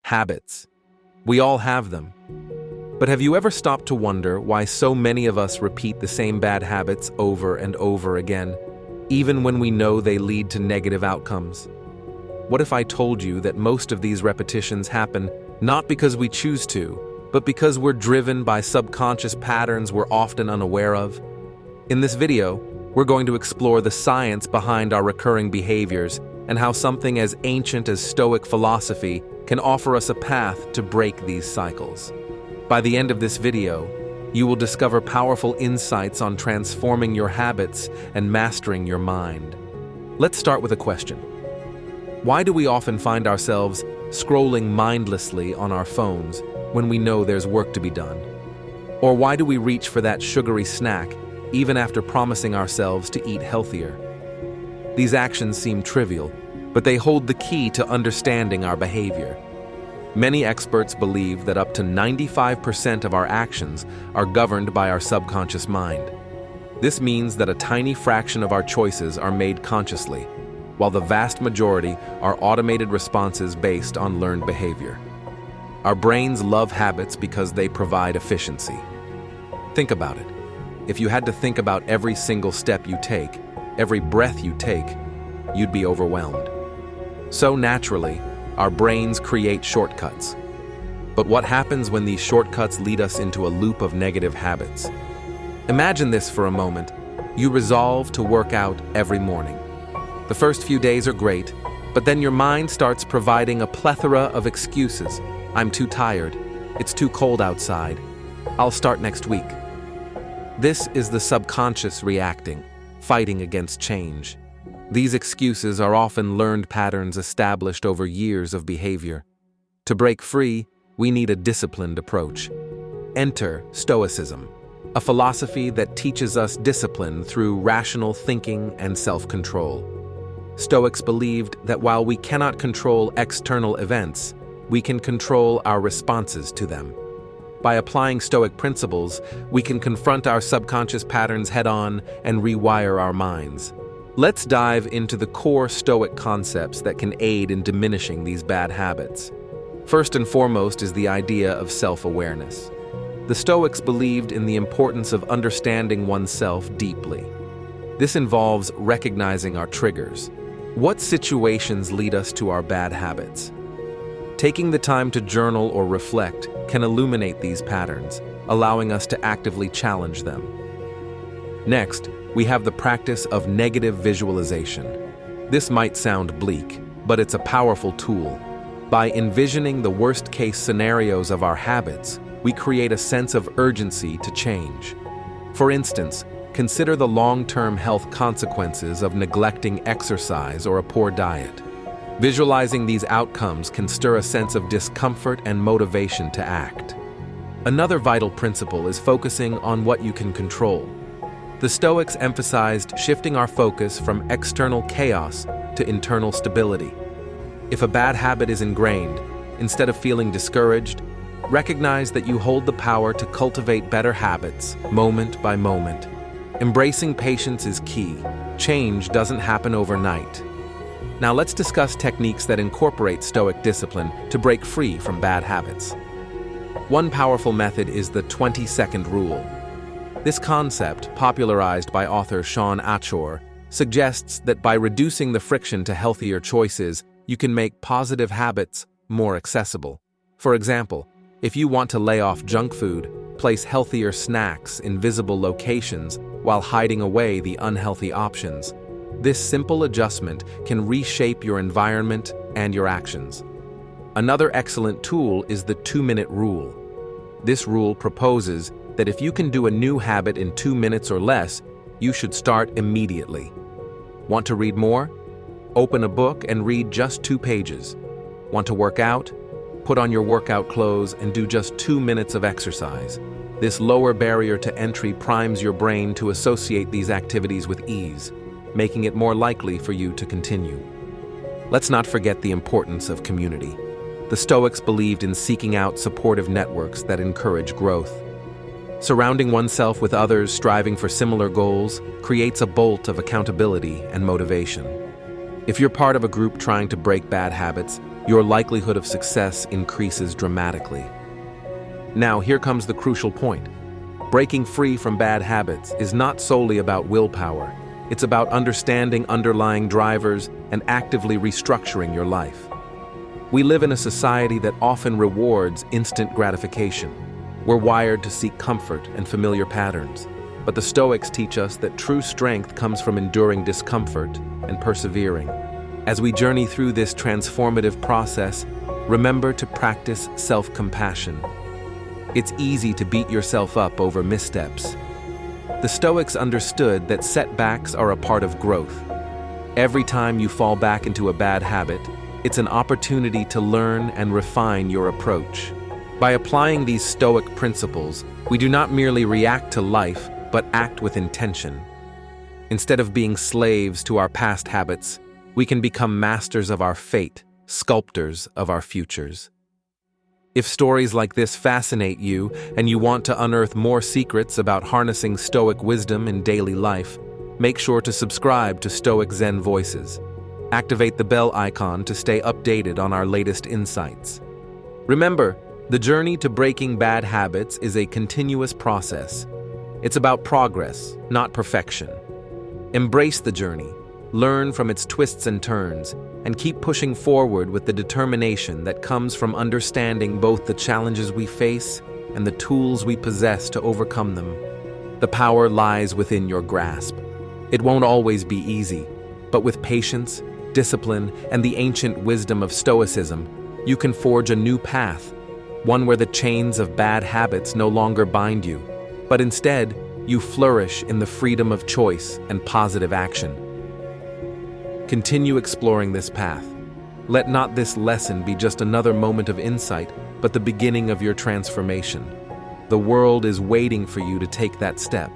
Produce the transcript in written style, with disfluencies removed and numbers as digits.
Habits. We all have them. But have you ever stopped to wonder why so many of us repeat the same bad habits over and over again, even when we know they lead to negative outcomes? What if I told you that most of these repetitions happen not because we choose to, but because we're driven by subconscious patterns we're often unaware of? In this video, we're going to explore the science behind our recurring behaviors and how something as ancient as Stoic philosophy can offer us a path to break these cycles. By the end of this video, you will discover powerful insights on transforming your habits and mastering your mind. Let's start with a question. Why do we often find ourselves scrolling mindlessly on our phones when we know there's work to be done? Or why do we reach for that sugary snack even after promising ourselves to eat healthier? These actions seem trivial, but they hold the key to understanding our behavior. Many experts believe that up to 95% of our actions are governed by our subconscious mind. This means that a tiny fraction of our choices are made consciously, while the vast majority are automated responses based on learned behavior. Our brains love habits because they provide efficiency. Think about it. If you had to think about every single step you take, every breath you take, you'd be overwhelmed. So naturally, our brains create shortcuts. But what happens when these shortcuts lead us into a loop of negative habits? Imagine this for a moment. You resolve to work out every morning. The first few days are great, but then your mind starts providing a plethora of excuses. I'm too tired. It's too cold outside. I'll start next week. This is the subconscious reacting, fighting against change. These excuses are often learned patterns established over years of behavior. To break free, we need a disciplined approach. Enter Stoicism, a philosophy that teaches us discipline through rational thinking and self-control. Stoics believed that while we cannot control external events, we can control our responses to them. By applying Stoic principles, we can confront our subconscious patterns head-on and rewire our minds. Let's dive into the core Stoic concepts that can aid in diminishing these bad habits. First and foremost is the idea of self-awareness. The Stoics believed in the importance of understanding oneself deeply. This involves recognizing our triggers. What situations lead us to our bad habits? Taking the time to journal or reflect can illuminate these patterns, allowing us to actively challenge them. Next, we have the practice of negative visualization. This might sound bleak, but it's a powerful tool. By envisioning the worst-case scenarios of our habits, we create a sense of urgency to change. For instance, consider the long-term health consequences of neglecting exercise or a poor diet. Visualizing these outcomes can stir a sense of discomfort and motivation to act. Another vital principle is focusing on what you can control. The Stoics emphasized shifting our focus from external chaos to internal stability. If a bad habit is ingrained, instead of feeling discouraged, recognize that you hold the power to cultivate better habits, moment by moment. Embracing patience is key. Change doesn't happen overnight. Now let's discuss techniques that incorporate Stoic discipline to break free from bad habits. One powerful method is the 20-second rule. This concept, popularized by author Sean Achor, suggests that by reducing the friction to healthier choices, you can make positive habits more accessible. For example, if you want to lay off junk food, place healthier snacks in visible locations while hiding away the unhealthy options. This simple adjustment can reshape your environment and your actions. Another excellent tool is the 2-minute rule. This rule proposes that if you can do a new habit in 2 minutes or less, you should start immediately. Want to read more? Open a book and read just 2 pages. Want to work out? Put on your workout clothes and do just 2 minutes of exercise. This lower barrier to entry primes your brain to associate these activities with ease, making it more likely for you to continue. Let's not forget the importance of community. The Stoics believed in seeking out supportive networks that encourage growth. Surrounding oneself with others striving for similar goals creates a bolt of accountability and motivation. If you're part of a group trying to break bad habits, your likelihood of success increases dramatically. Now, here comes the crucial point. Breaking free from bad habits is not solely about willpower. It's about understanding underlying drivers and actively restructuring your life. We live in a society that often rewards instant gratification. We're wired to seek comfort and familiar patterns. But the Stoics teach us that true strength comes from enduring discomfort and persevering. As we journey through this transformative process, remember to practice self-compassion. It's easy to beat yourself up over missteps. The Stoics understood that setbacks are a part of growth. Every time you fall back into a bad habit, it's an opportunity to learn and refine your approach. By applying these Stoic principles, we do not merely react to life, but act with intention. Instead of being slaves to our past habits, we can become masters of our fate, sculptors of our futures. If stories like this fascinate you and you want to unearth more secrets about harnessing Stoic wisdom in daily life, make sure to subscribe to Stoic Zen Voices. Activate the bell icon to stay updated on our latest insights. Remember, the journey to breaking bad habits is a continuous process. It's about progress, not perfection. Embrace the journey, learn from its twists and turns, and keep pushing forward with the determination that comes from understanding both the challenges we face and the tools we possess to overcome them. The power lies within your grasp. It won't always be easy, but with patience, discipline, and the ancient wisdom of Stoicism, you can forge a new path, one where the chains of bad habits no longer bind you, but instead, you flourish in the freedom of choice and positive action. Continue exploring this path. Let not this lesson be just another moment of insight, but the beginning of your transformation. The world is waiting for you to take that step.